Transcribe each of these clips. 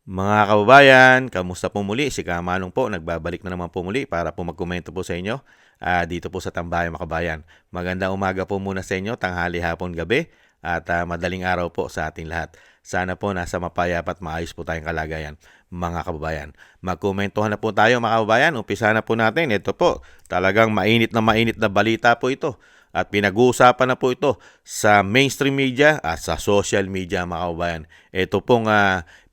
Mga kababayan, kamusta po muli? Si Kamalong po, nagbabalik na naman po muli para po magkomento po sa inyo dito po sa Tambayan Makabayan. Magandang umaga po muna sa inyo, tanghali, hapon, gabi at madaling araw po sa ating lahat. Sana po nasa mapayapa at maayos po tayong kalagayan, mga kababayan. Magkomentohan na po tayo mga kababayan, umpisa na po natin. Ito po, talagang mainit na balita po ito. At pinag-uusapan na po ito sa mainstream media at sa social media mga kababayan. Ito pong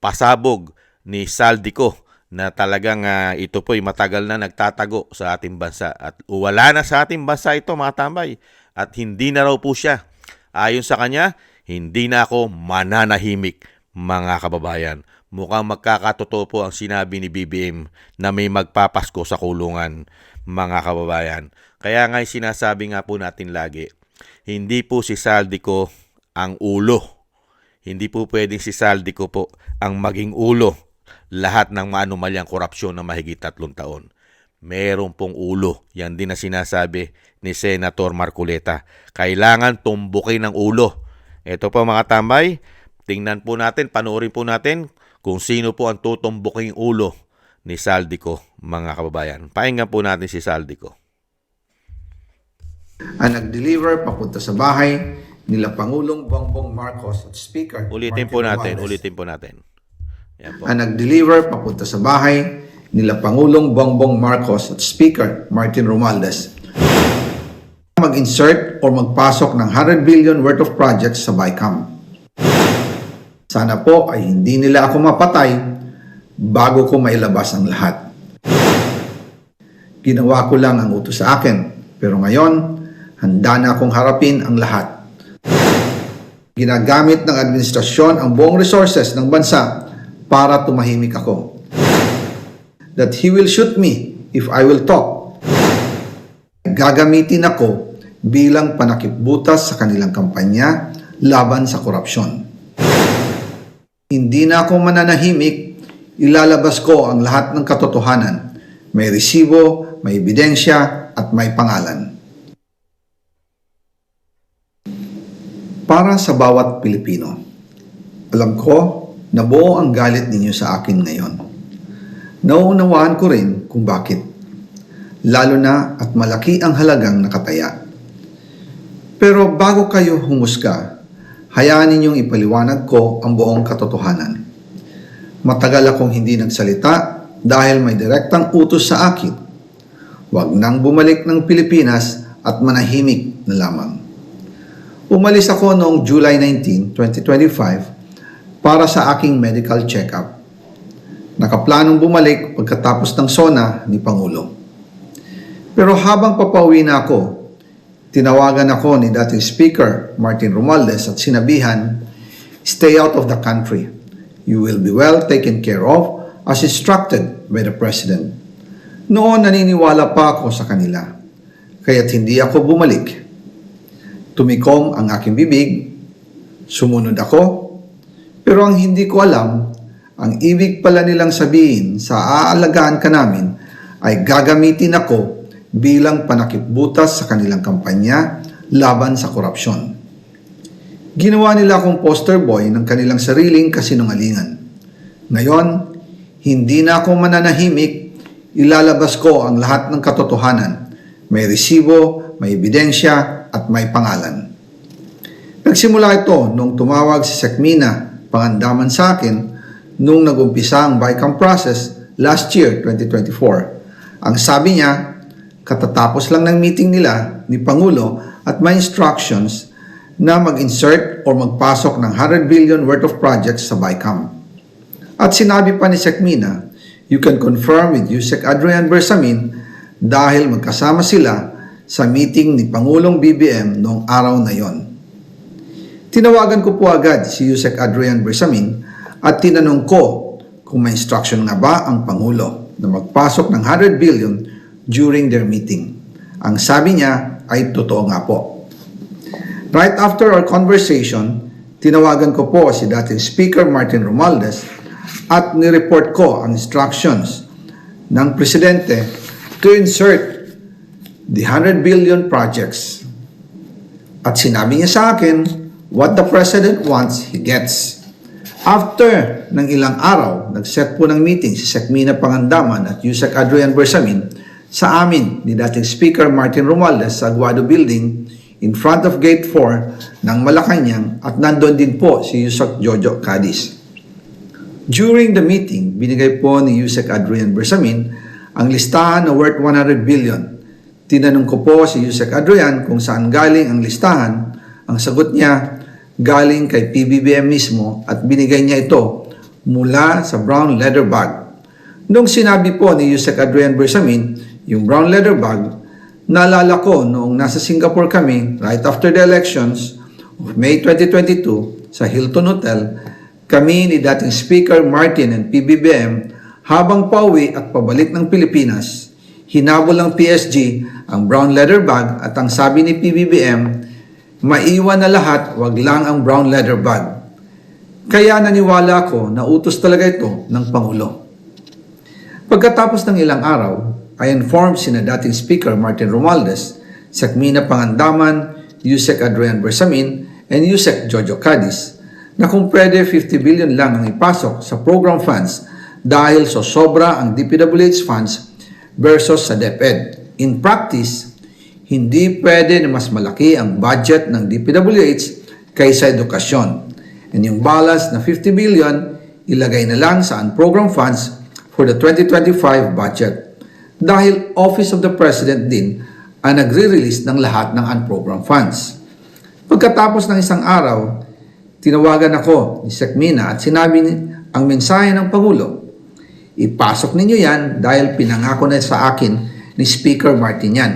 pasabog ni Saldico na talagang ito po'y matagal na nagtatago sa ating bansa. At wala na sa ating bansa ito mga tambay. At hindi na raw po siya. Ayon sa kanya, hindi na ako mananahimik mga kababayan. Mukhang magkakatotoo po ang sinabi ni BBM na may magpapasko sa kulungan mga kababayan. Kaya nga sinasabi nga po natin lagi, hindi po si Saldico ang ulo. Hindi po pwedeng si Saldico po ang maging ulo lahat ng maanumalyang korupsyon na mahigit 3 taon. Meron pong ulo. Yan din na sinasabi ni Senator Marcoleta. Kailangan tumbukin ng ulo. Ito po mga tambay, tingnan po natin, panoorin po natin kung sino po ang tutumbuking ulo ni Saldico mga kababayan. Pakinggan po natin si Saldico. Ang nag-deliver papunta sa bahay nila Pangulong Bongbong Marcos at Speaker Ulitin po natin. Yan po. Ang nag-deliver papunta sa bahay nila Pangulong Bongbong Marcos at Speaker Martin Romualdez mag-insert o magpasok ng 100 billion worth of projects sa BICAM. Sana po ay hindi nila ako mapatay bago ko mailabas ang lahat. Ginawa ko lang ang utos sa akin, pero ngayon, handa na akong harapin ang lahat. Ginagamit ng administrasyon ang buong resources ng bansa para tumahimik ako. That he will shoot me if I will talk. Gagamitin ako bilang panakipbutas sa kanilang kampanya laban sa korupsyon. Hindi na ako mananahimik, ilalabas ko ang lahat ng katotohanan. May resibo, may ebidensya, at may pangalan. Para sa bawat Pilipino, alam ko na buo ang galit ninyo sa akin ngayon. Nauunawaan ko rin kung bakit. Lalo na at malaki ang halagang nakataya. Pero bago kayo humusga, hayaan ninyong ipaliwanag ko ang buong katotohanan. Matagal akong hindi nagsalita dahil may direktang utos sa akin. Huwag nang bumalik ng Pilipinas at manahimik na lamang. Umalis ako noong July 19, 2025 para sa aking medical check-up. Nakaplanong bumalik pagkatapos ng SONA ni Pangulo. Pero habang papauwi na ako, tinawagan ako ni dating Speaker Martin Romualdez at sinabihan, "Stay out of the country. You will be well taken care of as instructed by the President." Noon naniniwala pa ako sa kanila, kaya't hindi ako bumalik. Tumikom ang aking bibig, sumunod ako, pero ang hindi ko alam, ang ibig pala nilang sabihin sa aalagaan ka namin ay gagamitin ako bilang panakipbutas sa kanilang kampanya laban sa korupsyon. Ginawa nila akong poster boy ng kanilang sariling kasinungalingan. Ngayon, hindi na ako mananahimik, ilalabas ko ang lahat ng katotohanan. May resibo, may ebidensya, at may pangalan. Nagsimula ito nung tumawag si Sekmina Pangandaman sa akin nung nag-umpisa ang BICAM process last year, 2024. Ang sabi niya, katatapos lang ng meeting nila ni Pangulo at may instructions na mag-insert o magpasok ng 100 billion worth of projects sa BICAM. At sinabi pa ni Sekmina, you can confirm with Yusek Adrian Bersamin dahil magkasama sila sa meeting ni Pangulong BBM noong araw na yon. Tinawagan ko po agad si Yusek Adrian Bersamin at tinanong ko kung may instruction nga ba ang Pangulo na magpasok ng 100 billion during their meeting. Ang sabi niya ay totoo nga po. Right after our conversation, tinawagan ko po si dating Speaker Martin Romualdez at nireport ko ang instructions ng Presidente to insert the 100 billion projects. At sinabi niya sa akin, what the President wants, he gets. After ng ilang araw, nag-set po ng meeting si Sec. Mina Pangandaman at Yusek Adrian Bersamin sa amin ni dating Speaker Martin Romualdez sa Aguado Building in front of Gate 4 ng Malacanang at nandun din po si Yusek Jojo Cadiz. During the meeting, binigay po ni Yusek Adrian Bersamin ang listahan na worth 100 billion. Tinanong ko po si Yusek Adrian kung saan galing ang listahan. Ang sagot niya, galing kay PBBM mismo at binigay niya ito mula sa brown leather bag. Nung sinabi po ni Yusek Adrian Bersamin yung brown leather bag, naalala ko noong nasa Singapore kami right after the elections of May 2022 sa Hilton Hotel, kami ni dating Speaker Martin and PBBM habang pauwi at pabalik ng Pilipinas, hinabol ng PSG ang brown leather bag at ang sabi ni PBBM, maiwan na lahat, wag lang ang brown leather bag. Kaya naniwala ko na utos talaga ito ng Pangulo. Pagkatapos ng ilang araw, I informed sina dating Speaker Martin Romualdez, Sec. Mina Pangandaman, Yusek Adrian Bersamin, and Yusek Jojo Cadiz na kung pwede 50 billion lang ang ipasok sa program funds dahil so sobra ang DPWH funds versus sa DepEd. In practice, hindi pwede na mas malaki ang budget ng DPWH kaysa edukasyon. And yung balance na 50 billion, ilagay na lang sa unprogram funds for the 2025 budget. Dahil Office of the President din ang nagre-release ng lahat ng unprogram funds. Pagkatapos ng isang araw, tinawagan ako ni Sec. Mina at sinabi ang mensahe ng Pangulo. Ipasok ninyo yan dahil pinangako na sa akin ni Speaker Martin yan.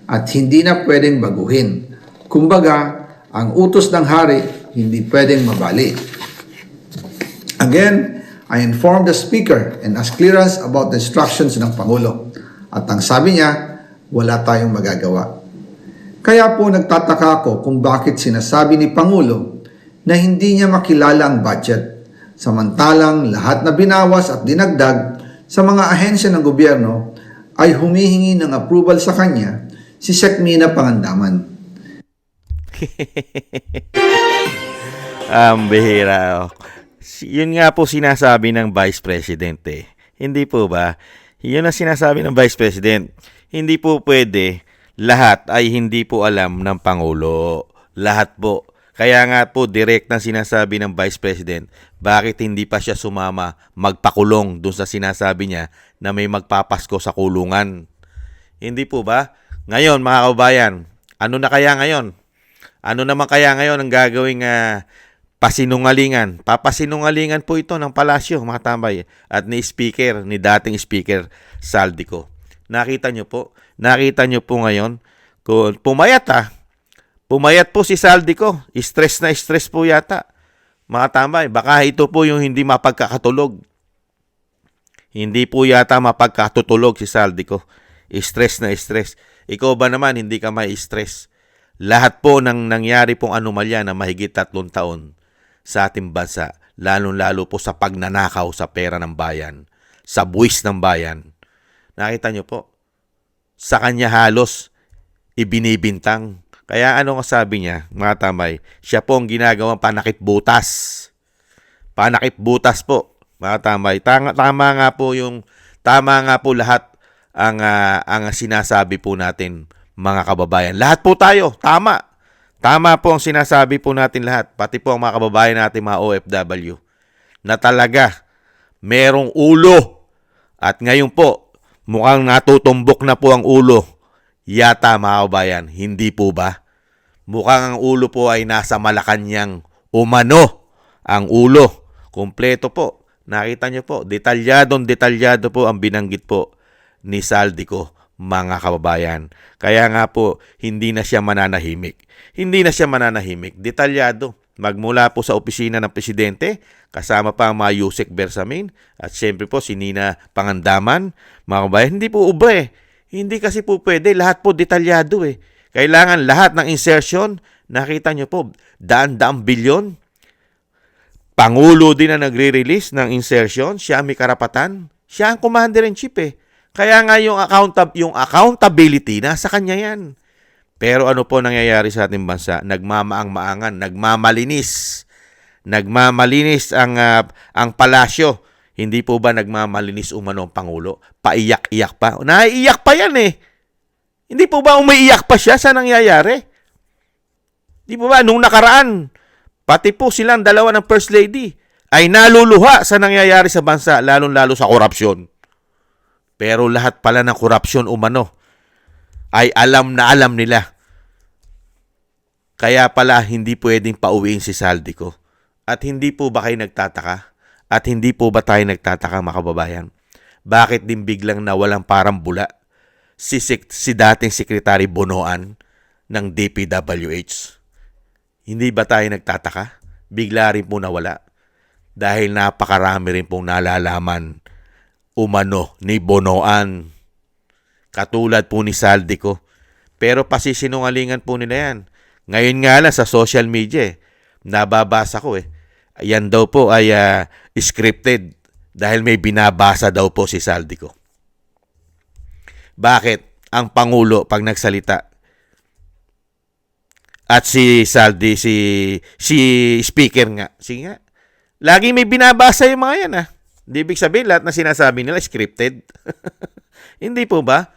At hindi na pwedeng baguhin. Kumbaga, ang utos ng hari hindi pwedeng mabali. Again, I informed the Speaker and asked clearance about the instructions ng Pangulo. At ang sabi niya, wala tayong magagawa. Kaya po nagtataka ako kung bakit sinasabi ni Pangulo na hindi niya makilala ang budget, samantalang lahat na binawas at dinagdag sa mga ahensya ng gobyerno ay humihingi ng approval sa kanya si Sec. Mina Pangandaman. Ang bihira. Yun nga po sinasabi ng Vice President eh. Hindi po ba? Yun ang sinasabi ng Vice President. Hindi po pwede lahat ay hindi po alam ng Pangulo. Lahat po. Kaya nga po direct na sinasabi ng Vice President bakit hindi pa siya sumama magpakulong dun sa sinasabi niya na may magpapasko sa kulungan. Hindi po ba? Ngayon, mga kababayan, ano na kaya ngayon? Ano naman kaya ngayon ang gagawing pasinungalingan? Papasinungalingan po ito ng palasyo, mga tambay, at ni dating Speaker Saldico. Nakita nyo po? Nakita nyo po ngayon? Kung pumayat po si Saldico. Stress na stress po yata. Mga tambay, baka ito po yung hindi mapagkakatulog. Hindi po yata mapagkatutulog si Saldico. Stress na stress. Ikaw ba naman hindi ka may stress? Lahat po ng nangyari pong anomalya na mahigit 3 taon sa ating bansa, lalong-lalo po sa pagnanakaw sa pera ng bayan, sa buwis ng bayan. Nakita nyo po? Sa kanya halos ibinibintang. Kaya ano nga sabi niya, mga tamay, siya po ang ginagawang panakip butas. Panakip butas po, mga tamay. Tama nga po lahat ang sinasabi po natin, mga kababayan. Lahat po tayo, tama. Tama po ang sinasabi po natin lahat, pati po ang mga kababayan natin, mga OFW, na talaga merong ulo. At ngayon po, mukhang natutumbok na po ang ulo. Yata, mga kababayan, hindi po ba? Mukhang ang ulo po ay nasa Malacanang. Umano ang ulo. Kompleto po. Nakita nyo po, detalyado po ang binanggit po ni Saldico, mga kababayan. Kaya nga po, hindi na siya mananahimik. Hindi na siya mananahimik. Detalyado. Magmula po sa opisina ng Presidente, kasama pa ang mga Yusek Bersamin, at siyempre po si Nina Pangandaman. Mga kababayan, hindi po ubra eh. Hindi kasi po pwede. Lahat po detalyado eh. Kailangan lahat ng insertion, nakita nyo po, daan-daang bilyon. Pangulo din na nagre-release ng insertion. Siya may karapatan. Siya ang commander-in-chief eh. Kaya nga yung accountability, nasa kanya yan. Pero ano po nangyayari sa ating bansa? Nagmamaang-maangan, nagmamalinis Nagmamalinis ang palasyo. Hindi po ba nagmamalinis umano ang Pangulo? Paiyak-iyak pa. Naiiyak pa yan eh. Hindi po ba umiiyak pa siya sa nangyayari? Hindi po ba nung nakaraan, pati po silang dalawa ng First Lady ay naluluha sa nangyayari sa bansa, lalong-lalo sa korupsyon. Pero lahat pala ng korupsyon umano ay alam na alam nila. Kaya pala hindi pwedeng pauwiin si Saldico. At hindi po ba kayo nagtataka? At hindi po ba tayo nagtataka, mga kababayan? Bakit din biglang nawalang parang bula si dating Secretary Bonoan ng DPWH? Hindi ba tayo nagtataka? Bigla rin po nawala. Dahil napakarami rin pong nalalaman umano ni Bonoan. Katulad po ni Saldico. Pero pasisinungalingan po nila yan. Ngayon nga lang sa social media, nababasa ko yan daw po ay scripted dahil may binabasa daw po si Saldico. Bakit ang Pangulo pag nagsalita at si Saldi, si speaker nga, sige nga, lagi may binabasa yung mga yan Di ibig sabihin lahat na sinasabi nila scripted. Hindi po ba,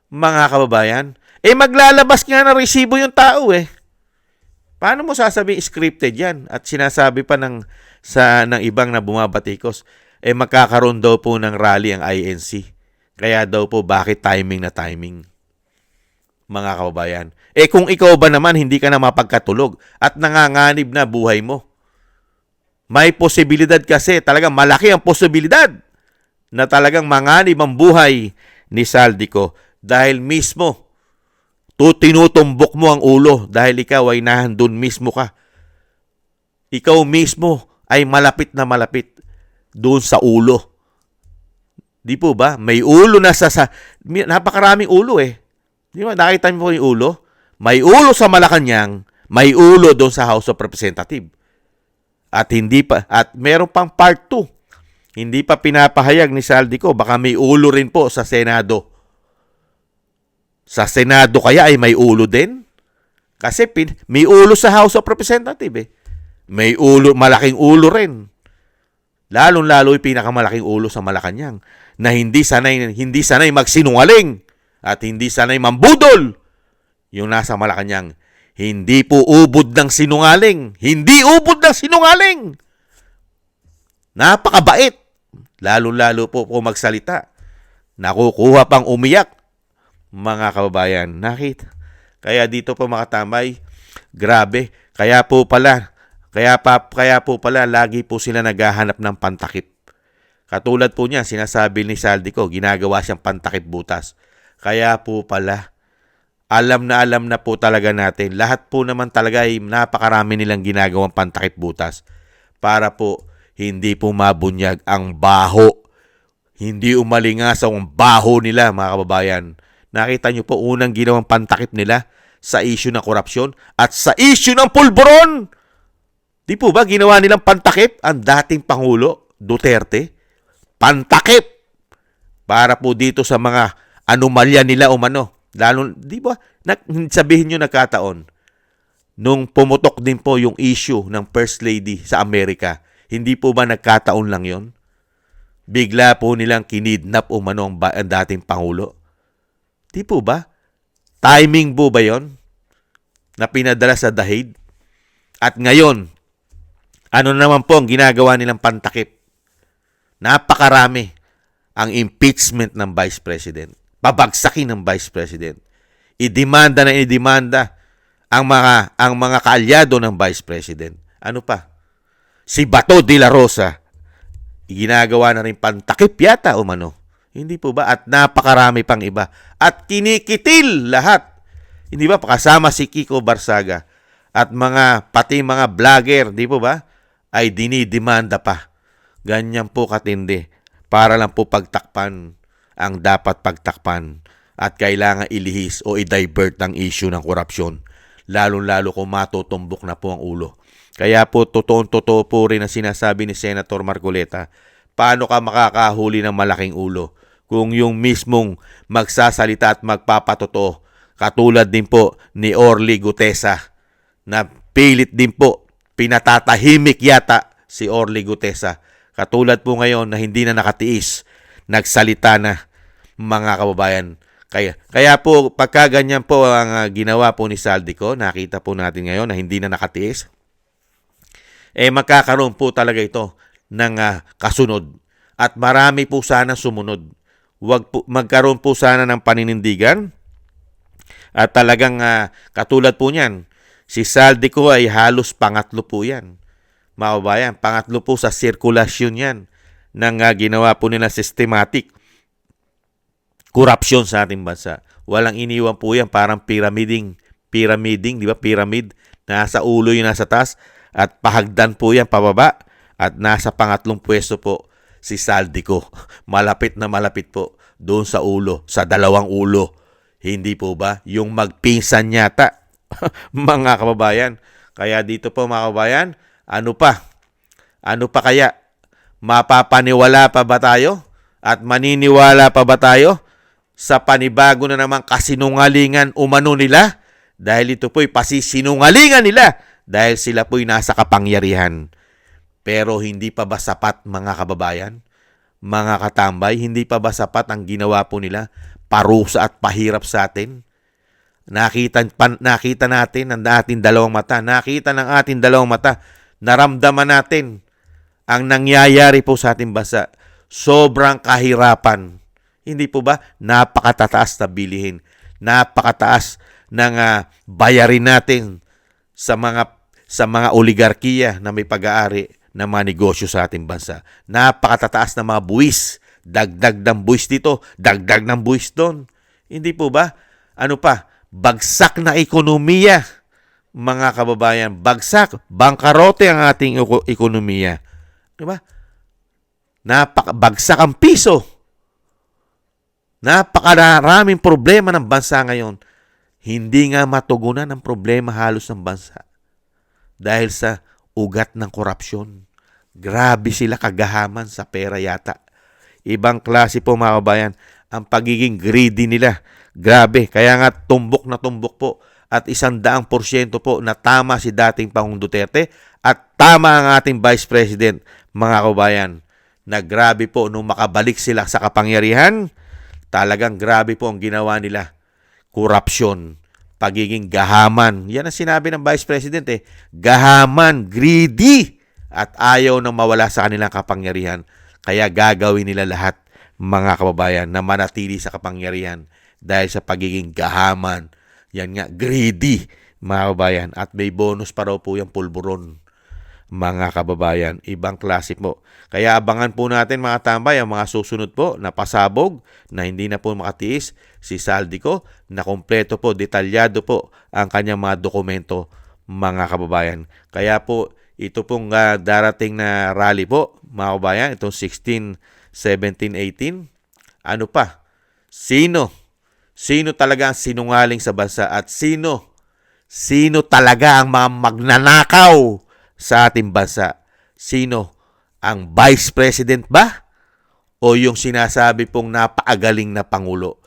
mga kababayan? Maglalabas nga ng resibo yung tao Paano mo sasabihin scripted yan? At sinasabi pa ng ibang na bumabatikos, magkakaroon daw po ng rally ang INC. Kaya daw po bakit timing na timing? Mga kababayan. Kung ikaw ba naman hindi ka na mapagkatulog at nanganganib na buhay mo, may posibilidad kasi, talagang malaki ang posibilidad na talagang manganib ang buhay ni Saldico dahil mismo tinutumbok mo ang ulo dahil ikaw ay nahandun mismo ka. Ikaw mismo ay malapit na malapit doon sa ulo. Di po ba? May ulo na napakaraming ulo Di ba? Nakita mo po yung ulo? May ulo sa Malacanang, may ulo doon sa House of Representatives. At meron pang part 2. Hindi pa pinapahayag ni Saldico, baka may ulo rin po sa Senado. Sa Senado kaya ay may ulo din? Kasi may ulo sa House of Representatives May ulo, malaking ulo rin. Lalong-lalo yung pinakamalaking ulo sa Malacanang na hindi sanay magsinungaling at hindi sanay mambudol. Yung nasa Malacanang, hindi po ubod ng sinungaling. Hindi ubod ng sinungaling. Napakabait. Lalo-lalo po magsalita. Nakukuha pang umiyak. Mga kababayan, nakita. Kaya dito po makatambay, grabe. Kaya po pala lagi po sila naghahanap ng pantakip. Katulad po niya, sinasabi ni Saldico, ginagawa siyang pantakip butas. Kaya po pala, alam na po talaga natin. Lahat po naman talaga ay napakarami nilang ginagawang pantakip butas para po hindi po mabunyag ang baho. Hindi umalingas ang baho nila, mga kababayan. Nakita niyo po unang ginawang pantakip nila sa issue ng korupsyon at sa issue ng pulburon. Di po ba ginawa nilang pantakip ang dating Pangulo Duterte? Pantakip para po dito sa mga anomalya nila umano. Lalo, di ba, sabihin nyo nagkataon, nung pumutok din po yung issue ng First Lady sa Amerika, hindi po ba nagkataon lang yon? Bigla po nilang kinidnap umano ang dating Pangulo. Di po ba? Timing po ba yon? Na pinadala sa dahig? At ngayon, ano naman po ang ginagawa nilang pantakip? Napakarami ang impeachment ng Vice President. Pabagsakin ng Vice President. Idemanda ang mga kaalyado ng Vice President. Ano pa? Si Bato de la Rosa, ginagawa na rin pantakip yata umano. Hindi po ba? At napakarami pang iba. At kinikitil lahat. Hindi ba? Kasama si Kiko Barsaga. At pati mga vlogger, di po ba? Ay dinidemanda pa. Ganyan po katindi. Para lang po pagtakpan ang dapat pagtakpan. At kailangan ilihis o i-divert ang issue ng korupsyon. Lalo-lalo kung matutumbok na po ang ulo. Kaya po, totoo po rin ang sinasabi ni Senator Marcoleta. Paano ka makakahuli ng malaking ulo kung yung mismong magsasalita at magpapatotoo, katulad din po ni Orly Gutesa na pilit din po Pinatatahimik yata si Orly Gutesa. Katulad po ngayon na hindi na nakatiis, nagsalita na, mga kababayan. Kaya po, pagka ganyan po ang ginawa po ni Saldico, nakita po natin ngayon na hindi na nakatiis, magkakaroon po talaga ito ng kasunod. At marami po sana sumunod. Magkaroon po sana ng paninindigan. At talagang katulad po niyan, si Saldico ay halos pangatlo po yan. Mga kababayan, pangatlo po sa sirkulasyon yan ng ginawa po nila systematic corruption sa ating bansa. Walang iniwan po yan, parang pyramiding, di ba? Pyramid, nasa ulo yung nasa taas at pahagdan po yan pababa at nasa pangatlong pwesto po si Saldico. Malapit na malapit po doon sa ulo, sa dalawang ulo. Hindi po ba? Yung magpinsan yata, mga kababayan. Kaya dito po mga kababayan, ano pa? Ano pa kaya? Mapapaniwala pa ba tayo? At maniniwala pa ba tayo sa panibago na namang kasinungalingan umano nila? Dahil ito po'y pasisinungalingan nila dahil sila po'y nasa kapangyarihan. Pero hindi pa ba sapat mga kababayan? Mga katambay, hindi pa ba sapat ang ginawa po nila? Parusa at pahirap sa atin? Nakita natin ng ating dalawang mata. Nakita ng ating dalawang mata. Naramdaman natin ang nangyayari po sa ating bansa. Sobrang kahirapan. Hindi po ba? Napakatataas na bilihin. Napakataas ng bayarin natin sa mga oligarkiya na may pag-aari ng mga negosyo sa ating bansa. Napakatataas na mga buwis. Dagdag ng buwis dito, dagdag ng buwis doon. Hindi po ba? Ano pa? Bagsak na ekonomiya, mga kababayan. Bagsak, bangkarote ang ating ekonomiya. Di ba? Bagsak ang piso. Napakaraming problema ng bansa ngayon. Hindi nga matugunan ang problema halos ng bansa. Dahil sa ugat ng korupsyon. Grabe sila kagahaman sa pera yata. Ibang klase po mga kabayan, ang pagiging greedy nila. Grabe, kaya nga tumbok na tumbok po at 100% po na tama si dating Pangulong Duterte at tama ang ating Vice President, mga kabayan, na grabe po nung makabalik sila sa kapangyarihan, talagang grabe po ang ginawa nila. Korupsyon, pagiging gahaman. Yan ang sinabi ng Vice President gahaman, greedy, at ayaw nang mawala sa kanilang kapangyarihan. Kaya gagawin nila lahat, mga kababayan, na manatili sa kapangyarihan dahil sa pagiging gahaman. Yan nga, greedy, mga kababayan. At may bonus pa raw po yung pulburon, mga kababayan. Ibang klase po. Kaya abangan po natin mga tambay ang mga susunod po na pasabog na hindi na po makatiis si Saldico na kompleto po, detalyado po ang kanyang mga dokumento, mga kababayan. Kaya po ito pong darating na rally po, mga kababayan, itong 16, 17, 18. Ano pa? Sino talaga ang sinungaling sa bansa at sino talaga ang mga magnanakaw sa ating bansa? Sino? Ang Vice President ba? O yung sinasabi pong napakagaling na Pangulo?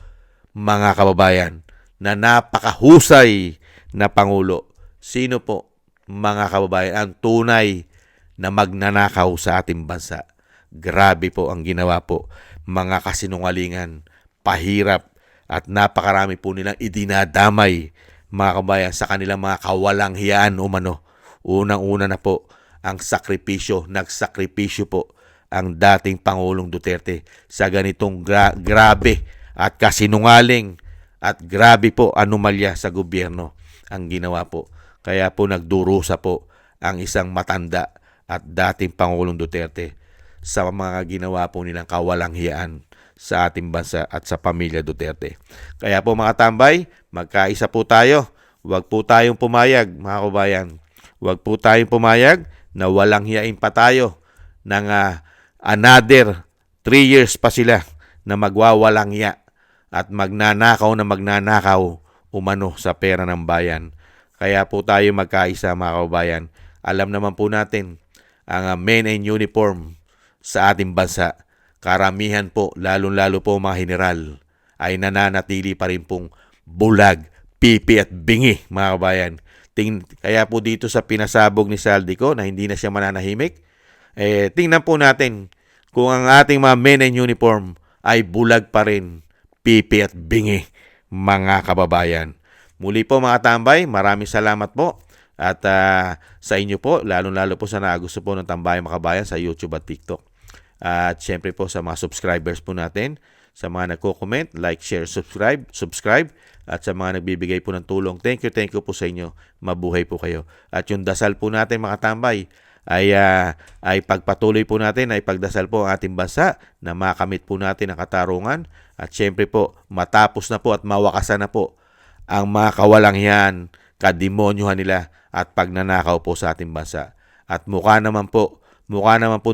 Mga kababayan, na napakahusay na Pangulo. Sino po, mga kababayan, ang tunay na magnanakaw sa ating bansa? Grabe po ang ginawa po. Mga kasinungalingan, pahirap, at napakarami po nilang idinadamay, mga kabayan, sa kanilang mga kawalang hiyaan umano. Unang-una na po, ang sakripisyo, nagsakripisyo po ang dating Pangulong Duterte sa ganitong grabe at kasinungaling at grabe po anomalya sa gobyerno ang ginawa po. Kaya po nagdurusa po ang isang matanda at dating Pangulong Duterte sa mga ginawa po nilang kawalang hiyaan sa ating bansa at sa pamilya Duterte. Kaya po mga tambay, magkaisa po tayo. Huwag po tayong pumayag, mga kabayan. Huwag po tayong pumayag na walang hiyain pa tayo ng another 3 years pa sila na magwawalang hiya at magnanakaw umano sa pera ng bayan. Kaya po tayo magkaisa, mga kabayan. Alam naman po natin ang men in uniform sa ating bansa. Karamihan po, lalo-lalo po mga general, ay nananatili pa rin pong bulag, pipi at bingi, mga kabayan. Kaya po dito sa pinasabog ni Saldico na hindi na siya mananahimik, tingnan po natin kung ang ating mga men in uniform ay bulag pa rin, pipi at bingi, mga kababayan. Muli po mga tambay, maraming salamat po. At sa inyo po, lalo-lalo po sa gusto po ng Tambayang Makabayan sa YouTube at TikTok. At syempre po sa mga subscribers po natin, sa mga nagko-comment, like, share, subscribe, at sa mga nagbibigay po ng tulong. Thank you po sa inyo. Mabuhay po kayo. At yung dasal po natin mga tambay, ay pagpatuloy po natin, ay pagdasal po ang ating bansa na makamit po natin ang katarungan. At syempre po, matapos na po at mawakasan na po ang mga kawalanghyan, kademonyohan nila at pagnanakaw po sa ating bansa. At mukha naman po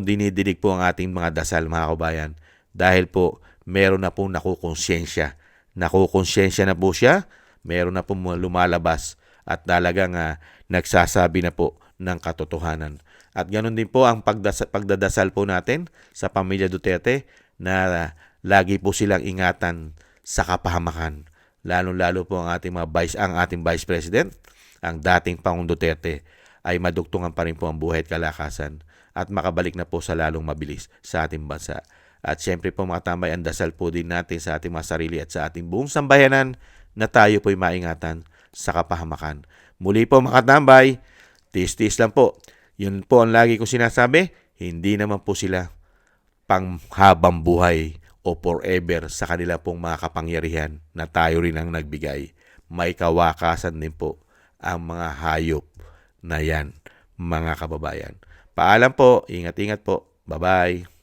dinidinig po ang ating mga dasal mga kabayan. Dahil po, meron na pong nakukonsensya. Nakukonsensya na po siya, meron na pong lumalabas at talagang nagsasabi na po ng katotohanan. At ganoon din po ang pagdadasal po natin sa pamilya Duterte na lagi po silang ingatan sa kapahamakan. Lalo-lalo po ang ating Vice President, ang dating Pangulong Duterte, ay madugtungan pa rin po ang buhay at kalakasan at makabalik na po sa lalong mabilis sa ating bansa. At syempre po mga tambay, ang dasal po din natin sa ating mga sarili at sa ating buong sambayanan na tayo po'y maingatan sa kapahamakan. Muli po mga tambay, tiis-tiis lang po. Yun po ang lagi kong sinasabi, hindi naman po sila panghabang buhay o forever sa kanila pong mga kapangyarihan na tayo rin ang nagbigay. May kawakasan din po ang mga hayop na yan, mga kababayan. Paalam po, ingat-ingat po. Bye-bye.